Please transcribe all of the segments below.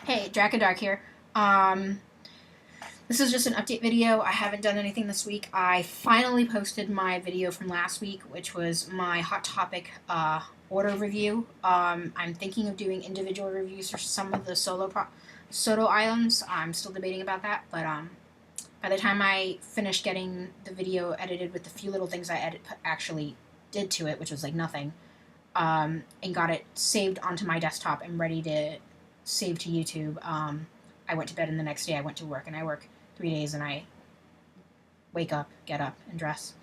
Hey, Draka here. Um, this is just an update video. I haven't done anything this week. I finally posted my video from last week, which was my Hot Topic order review. I'm thinking of doing individual reviews for some of the solo items. I'm still debating about that, but by the time I finished getting the video edited with the few little things I actually did to it, which was like nothing, and got it saved onto my desktop and ready to save to YouTube. I went to bed, and the next day I went to work, and I work 3 days, and I wake up, get up, and dress,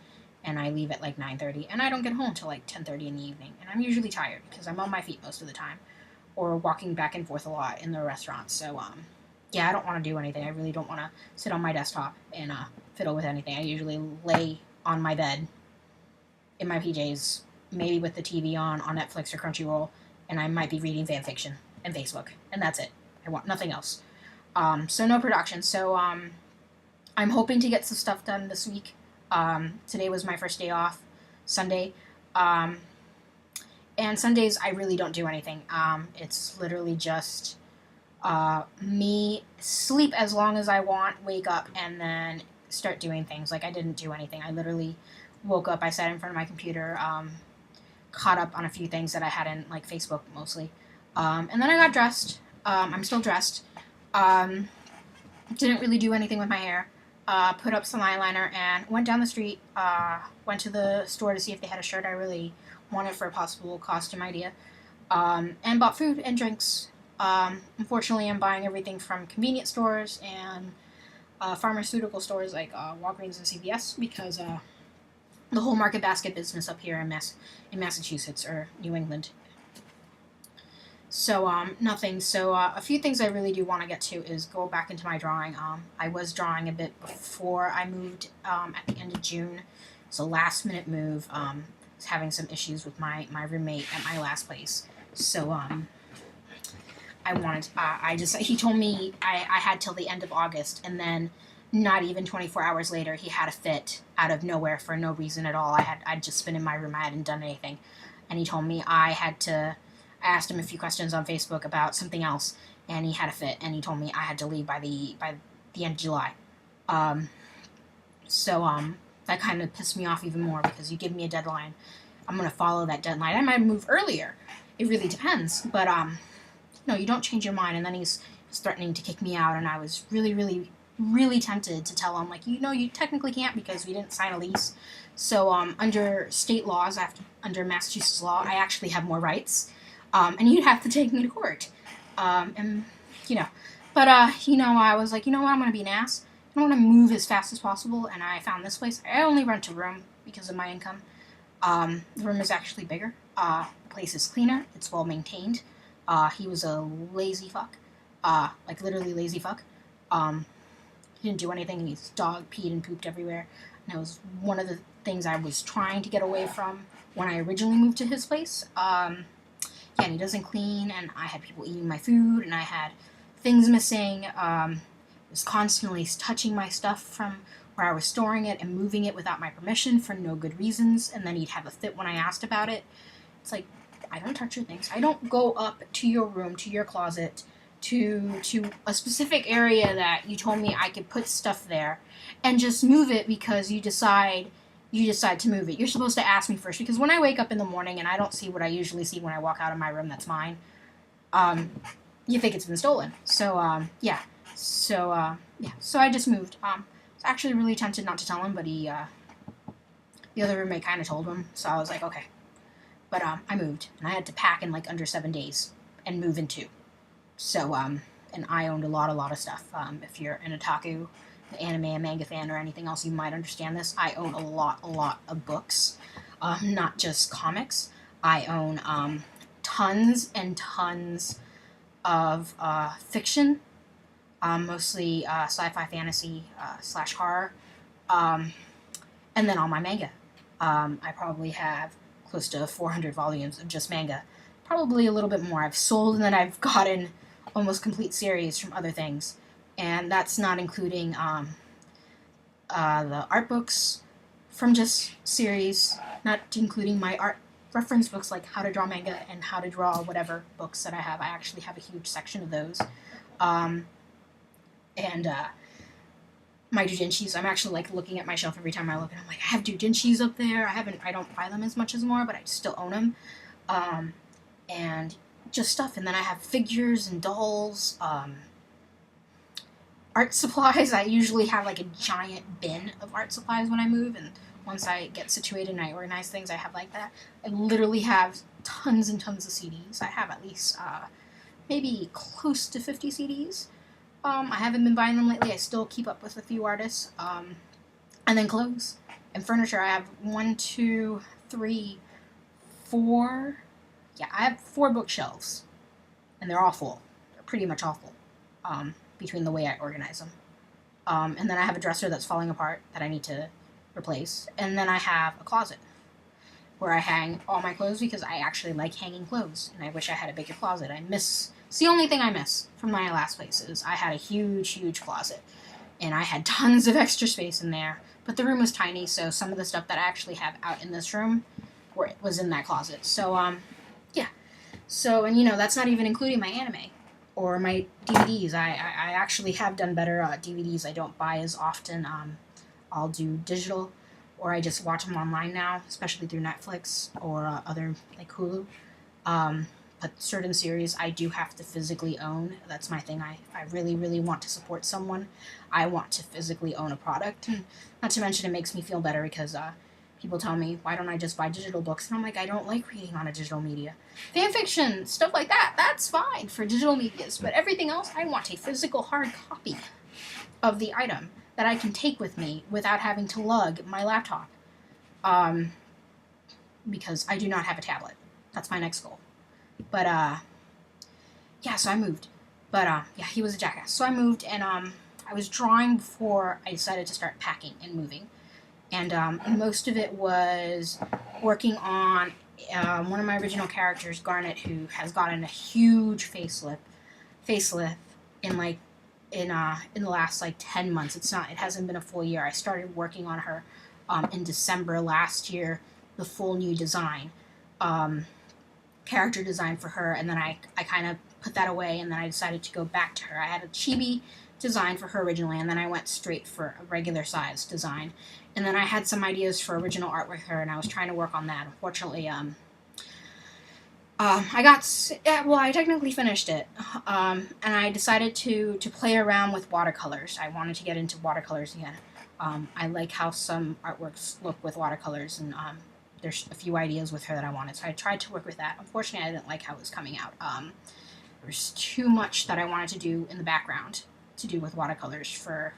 and I leave at like 9:30, and I don't get home till like 10:30 in the evening, and I'm usually tired because I'm on my feet most of the time, or walking back and forth a lot in the restaurant. So yeah, I don't want to do anything. I really don't want to sit on my desktop and fiddle with anything. I usually lay on my bed in my PJs, maybe with the TV on Netflix or Crunchyroll, and I might be reading fan fiction and Facebook, and that's it. I want nothing else. So no production. So I'm hoping to get some stuff done this week. Today was my first day off, Sunday. And Sundays I really don't do anything. It's literally just me sleep as long as I want, wake up, and then start doing things. Like, I didn't do anything. I literally woke up, I sat in front of my computer, caught up on a few things that I had in, like, Facebook mostly. And then I got dressed. I'm still dressed. Didn't really do anything with my hair. Put up some eyeliner and went down the street. Went to the store to see if they had a shirt I really wanted for a possible costume idea. And bought food and drinks. Unfortunately, I'm buying everything from convenience stores and pharmaceutical stores like Walgreens and CVS because the whole market basket business up here in Massachusetts or New England. So nothing. So a few things I really do want to get to is go back into my drawing. I was drawing a bit before I moved at the end of June. It's a last minute move. I was having some issues with my roommate at my last place. So I wanted. He told me I had till the end of August, and then not even 24 hours later, he had a fit out of nowhere for no reason at all. I'd just been in my room. I hadn't done anything, and he told me I had to. I asked him a few questions on Facebook about something else, and he had a fit, and he told me I had to leave by the end of July. So that kind of pissed me off even more because you give me a deadline, I'm gonna follow that deadline. I might move earlier. It really depends, but no, you don't change your mind. And then he's threatening to kick me out, and I was really, really, really tempted to tell him, like, you technically can't because we didn't sign a lease. So under state laws, under Massachusetts law, I actually have more rights. And you'd have to take me to court. And, but, I was like, you know what, I'm going to be an ass. I want to move as fast as possible, and I found this place. I only rent a room because of my income. The room is actually bigger. The place is cleaner. It's well maintained. He was a lazy fuck. Like, literally lazy fuck. He didn't do anything. His dog peed and pooped everywhere. And it was one of the things I was trying to get away from when I originally moved to his place. Yeah, and he doesn't clean, and I had people eating my food, and I had things missing. He was constantly touching my stuff from where I was storing it and moving it without my permission for no good reasons, and then he'd have a fit when I asked about it. It's like, I don't touch your things. I don't go up to your room, to your closet, to a specific area that you told me I could put stuff there, and just move it because you decide to move it. You're supposed to ask me first, because when I wake up in the morning and I don't see what I usually see when I walk out of my room that's mine, you think it's been stolen. So, yeah. So I just moved. I was actually really tempted not to tell him, but the other roommate kind of told him, so I was like, okay. But, I moved, and I had to pack in, like, under 7 days and move in 2. So, and I owned a lot of stuff. If you're an otaku, anime and manga fan, or anything else, you might understand this. I own a lot of books, not just comics. I own tons and tons of fiction, mostly sci-fi, fantasy / horror, and then all my manga. I probably have close to 400 volumes of just manga, probably a little bit more. I've sold, and then I've gotten almost complete series from other things. And that's not including the art books from just series, not including my art reference books like how to draw manga and how to draw whatever books that I have. I actually have a huge section of those. And my doujinshis, I'm actually like looking at my shelf every time I look, and I'm like, I have doujinshis up there. I don't buy them as much as more, but I still own them. And just stuff. And then I have figures and dolls, art supplies. I usually have like a giant bin of art supplies when I move, and once I get situated and I organize things, I have like that. I literally have tons and tons of CDs. I have at least maybe close to 50 CDs. I haven't been buying them lately. I still keep up with a few artists. And then clothes and furniture. I have 1, 2, 3, 4. Yeah, I have 4 bookshelves, and they're all full. They're pretty much all full, between the way I organize them. And then I have a dresser that's falling apart that I need to replace. And then I have a closet where I hang all my clothes because I actually like hanging clothes, and I wish I had a bigger closet. It's the only thing I miss from my last place is I had a huge, huge closet, and I had tons of extra space in there, but the room was tiny, so some of the stuff that I actually have out in this room was in that closet. So, yeah. So, and that's not even including my anime or my DVDs. I actually have done better. DVDs I don't buy as often. I'll do digital, or I just watch them online now, especially through Netflix or other, like Hulu. But certain series I do have to physically own. That's my thing. I really, really want to support someone. I want to physically own a product. And not to mention it makes me feel better because people tell me, why don't I just buy digital books? And I'm like, I don't like reading on a digital media. Fan fiction, stuff like that, that's fine for digital medias. But everything else, I want a physical hard copy of the item that I can take with me without having to lug my laptop. Because I do not have a tablet. That's my next goal. But, yeah, so I moved. But, yeah, he was a jackass. So I moved, and, I was drawing before I decided to start packing and moving. And, most of it was working on, one of my original characters, Garnet, who has gotten a huge facelift in, in the last, 10 months. It hasn't been a full year. I started working on her, in December last year, the full new design. Character design for her, and then I kind of put that away, and then I decided to go back to her. I had a chibi design for her originally, and then I went straight for a regular size design, and then I had some ideas for original art with her, and I was trying to work on that. Unfortunately, I technically finished it, and I decided to play around with watercolors. I wanted to get into watercolors again. I like how some artworks look with watercolors, and there's a few ideas with her that I wanted, so I tried to work with that. Unfortunately, I didn't like how it was coming out. There's too much that I wanted to do in the background to do with watercolors for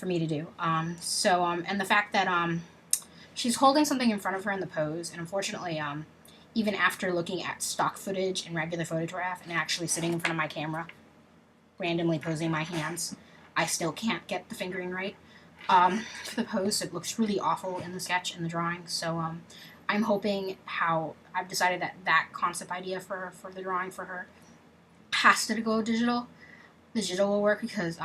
me to do. And the fact that she's holding something in front of her in the pose, and unfortunately, even after looking at stock footage and regular photograph and actually sitting in front of my camera, randomly posing my hands, I still can't get the fingering right. For the pose, it looks really awful in the sketch and the drawing, so I'm hoping I've decided that concept idea for the drawing for her has to go digital. Digital will work because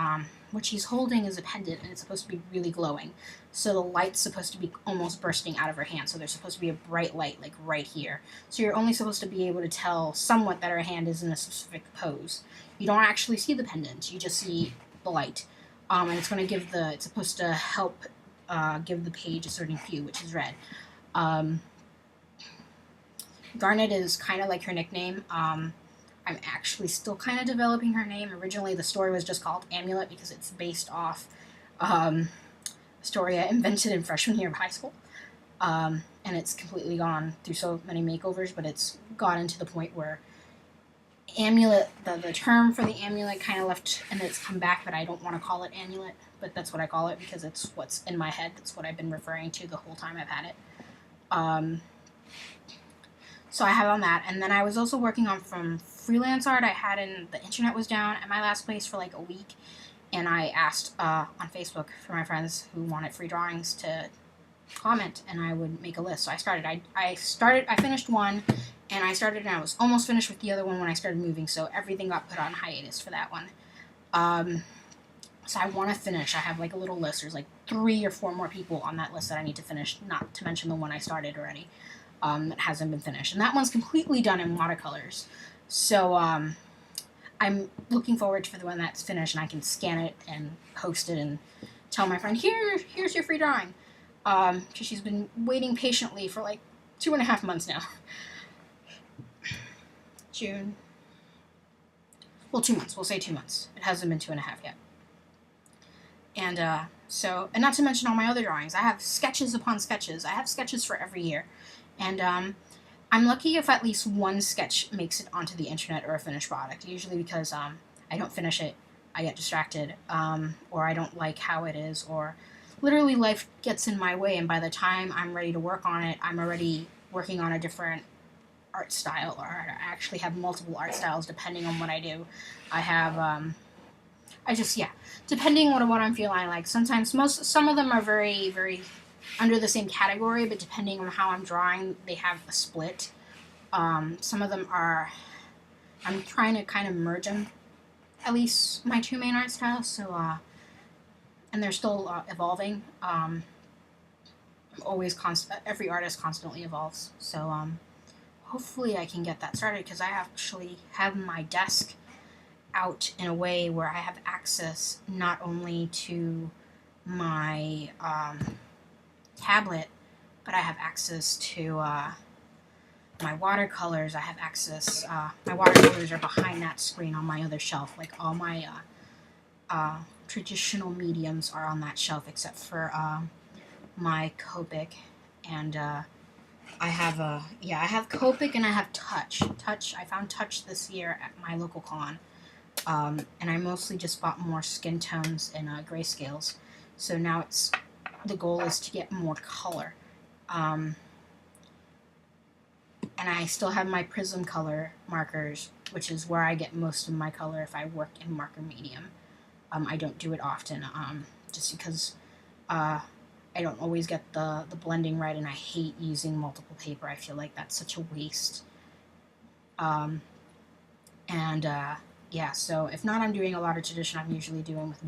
what she's holding is a pendant, and it's supposed to be really glowing, so the light's supposed to be almost bursting out of her hand, so there's supposed to be a bright light like right here, so you're only supposed to be able to tell somewhat that her hand is in a specific pose. You don't actually see the pendant, you just see the light. And it's supposed to help give the page a certain hue, which is red. Garnet is kind of like her nickname. I'm actually still kind of developing her name. Originally, the story was just called Amulet because it's based off a story I invented in freshman year of high school. And it's completely gone through so many makeovers, but it's gotten to the point where amulet, the term for the amulet kind of left, and it's come back, but I don't want to call it amulet, but that's what I call it because it's what's in my head. That's what I've been referring to the whole time I've had it. So I have on that, and then I was also working on from freelance art I had the internet was down at my last place for like a week, and I asked on Facebook for my friends who wanted free drawings to comment, and I would make a list. So I finished one, and I was almost finished with the other one when I started moving, so everything got put on hiatus for that one. So I want to finish. I have like a little list. There's like 3 or 4 more people on that list that I need to finish, not to mention the one I started already that hasn't been finished. And that one's completely done in watercolors. So I'm looking forward for the one that's finished and I can scan it and post it and tell my friend, here's your free drawing. Because she's been waiting patiently for like 2.5 months now. June. Well, 2 months. We'll say 2 months. It hasn't been 2.5 yet. And and not to mention all my other drawings. I have sketches upon sketches. I have sketches for every year. And I'm lucky if at least one sketch makes it onto the internet or a finished product. Usually because I don't finish it, I get distracted, or I don't like how it is, or literally life gets in my way, and by the time I'm ready to work on it, I'm already working on a different art style, or I actually have multiple art styles depending on what I do. I have, depending on what I'm feeling like. Sometimes some of them are very, very under the same category, but depending on how I'm drawing, they have a split. Some of them are, I'm trying to kind of merge them, at least my two main art styles, so, and they're still evolving. Every artist constantly evolves, so, hopefully I can get that started, because I actually have my desk out in a way where I have access not only to my tablet, but I have access to my watercolors. I have access, my watercolors are behind that screen on my other shelf. Like all my traditional mediums are on that shelf except for my Copic, and I have I have Copic and I have Touch. I found Touch this year at my local con. And I mostly just bought more skin tones and grayscales. So now the goal is to get more color. And I still have my Prismacolor markers, which is where I get most of my color if I work in marker medium. I don't do it often, just because I don't always get the blending right, and I hate using multiple paper. I feel like that's such a waste. Yeah, so if not, I'm doing a lot of tradition. I'm usually doing with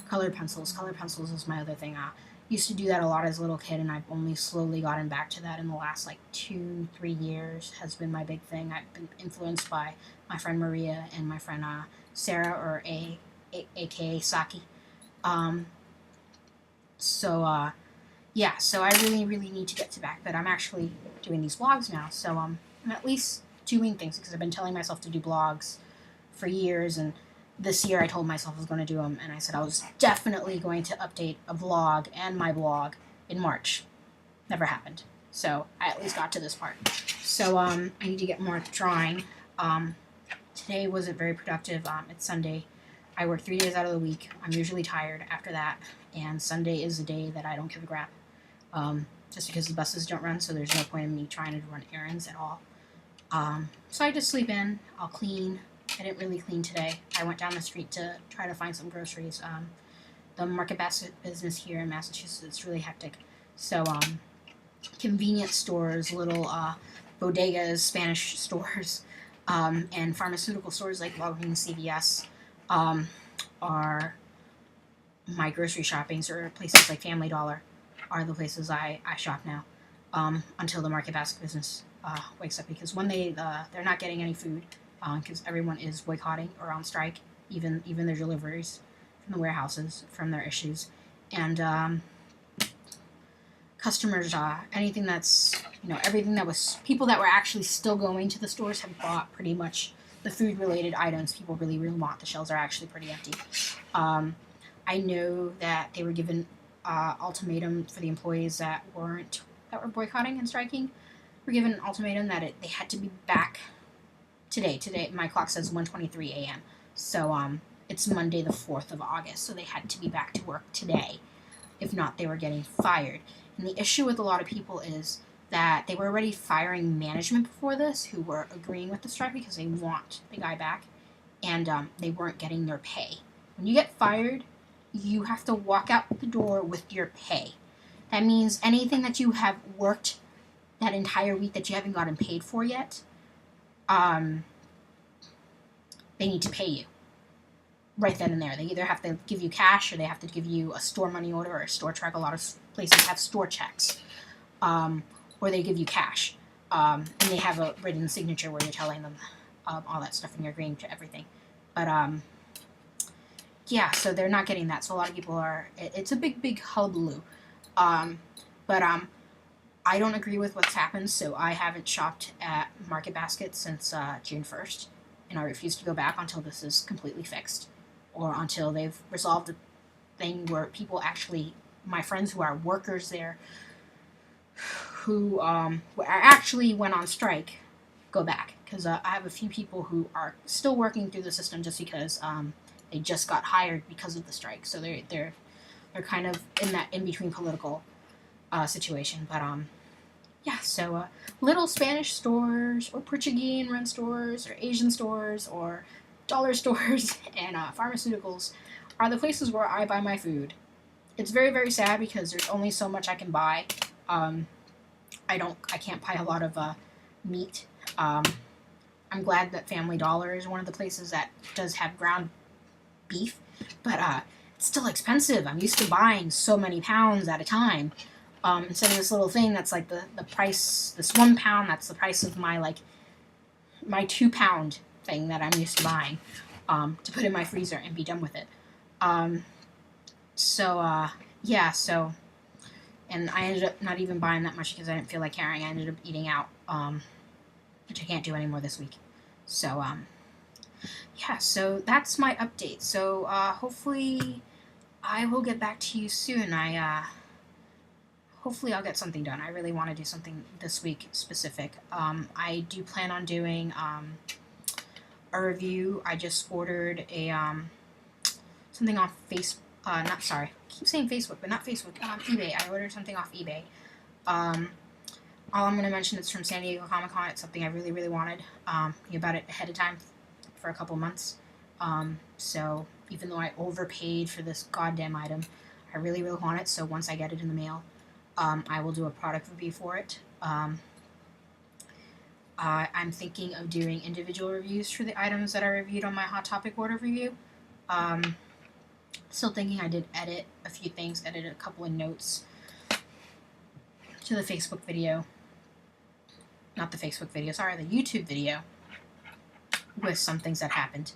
colored pencils. Colored pencils is my other thing. I used to do that a lot as a little kid, and I've only slowly gotten back to that in the last, 2-3 years has been my big thing. I've been influenced by my friend Maria and my friend Sarah, or aka Saki. So I really, really need to get to back, but I'm actually doing these vlogs now, so I'm at least doing things, because I've been telling myself to do blogs for years, and this year I told myself I was going to do them, and I said I was definitely going to update a vlog and my blog in March. Never happened. So I at least got to this part. So I need to get more drawing. Today wasn't very productive. It's Sunday. I work 3 days out of the week. I'm usually tired after that, and Sunday is the day that I don't give a crap. Just because the buses don't run, so there's no point in me trying to run errands at all. So I just sleep in, I'll clean. I didn't really clean today. I went down the street to try to find some groceries. The market basket business here in Massachusetts is really hectic. So, convenience stores, little, bodegas, Spanish stores, and pharmaceutical stores like Walgreens, CVS, are my grocery shoppings, or places like Family Dollar are the places I shop now, until the market basket business wakes up, because when they're not getting any food, because everyone is boycotting or on strike, even their deliveries from the warehouses from their issues, and customers, anything that's, everything that was, people that were actually still going to the stores have bought pretty much the food related items people really, really want. The shelves are actually pretty empty. I know that they were given ultimatum for the employees that were boycotting and striking. Were given an ultimatum that they had to be back today. Today, my clock says 1:23 a.m. So it's Monday the 4th of August. So they had to be back to work today. If not, they were getting fired. And the issue with a lot of people is that they were already firing management before this, who were agreeing with the strike because they want the guy back, and they weren't getting their pay. When you get fired, you have to walk out the door with your pay. That means anything that you have worked that entire week that you haven't gotten paid for yet, they need to pay you right then and there. They either have to give you cash, or they have to give you a store money order or a store check. A lot of places have store checks, or they give you cash, and they have a written signature where you're telling them all that stuff, and you're agreeing to everything. But yeah, so they're not getting that. So a lot of people are. It's a big hullabaloo. But I don't agree with what's happened, so I haven't shopped at Market Basket since June 1st, and I refuse to go back until this is completely fixed, or until they've resolved the thing where people actually, my friends who are workers there, who actually went on strike, go back. Because I have a few people who are still working through the system just because they just got hired because of the strike, so they're kind of in that in-between political situation. But yeah, so little Spanish stores or Portuguese run stores or Asian stores or dollar stores and pharmaceuticals are the places where I buy my food. It's very, very sad because there's only so much I can buy. I can't buy a lot of meat. I'm glad that Family Dollar is one of the places that does have ground beef, but it's still expensive. I'm used to buying so many pounds at a time. Instead of this little thing that's like the price, this 1 pound, that's the price of my 2 pound thing that I'm used to buying, to put in my freezer and be done with it. Yeah, so, and I ended up not even buying that much because I didn't feel like carrying. I ended up eating out, which I can't do anymore this week. So, yeah, so that's my update. So, hopefully I will get back to you soon. Hopefully I'll get something done. I really want to do something this week specific. I do plan on doing a review. I just ordered a something off I keep saying Facebook, but not Facebook. eBay. I ordered something off eBay. All I'm going to mention is from San Diego Comic-Con. It's something I really, really wanted. Knew about it ahead of time for a couple months. So even though I overpaid for this goddamn item, I really, really want it. So once I get it in the mail, I will do a product review for it. I'm thinking of doing individual reviews for the items that I reviewed on my Hot Topic order review. Still thinking. I did edit a few things, edited a couple of notes to the Facebook video. Not the Facebook video, sorry, the YouTube video with some things that happened.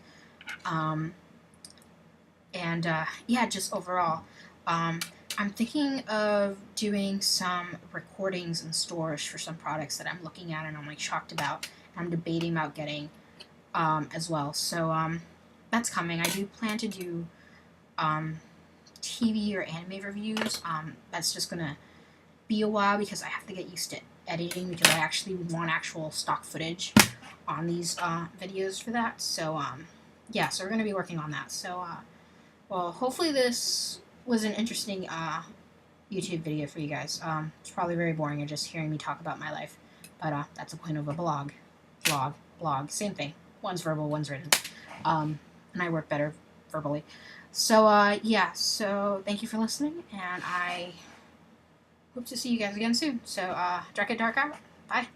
Yeah, just overall. I'm thinking of doing some recordings and storage for some products that I'm looking at and I'm shocked about. I'm debating about getting as well. So that's coming. I do plan to do TV or anime reviews. That's just gonna be a while because I have to get used to editing because I actually want actual stock footage on these videos for that. So yeah, so we're gonna be working on that. So well, hopefully this was an interesting YouTube video for you guys. It's probably very boring. You're just hearing me talk about my life, but that's the point of a blog, same thing. One's verbal, one's written, and I work better verbally. So yeah, so thank you for listening, and I hope to see you guys again soon. So Draka, Bye.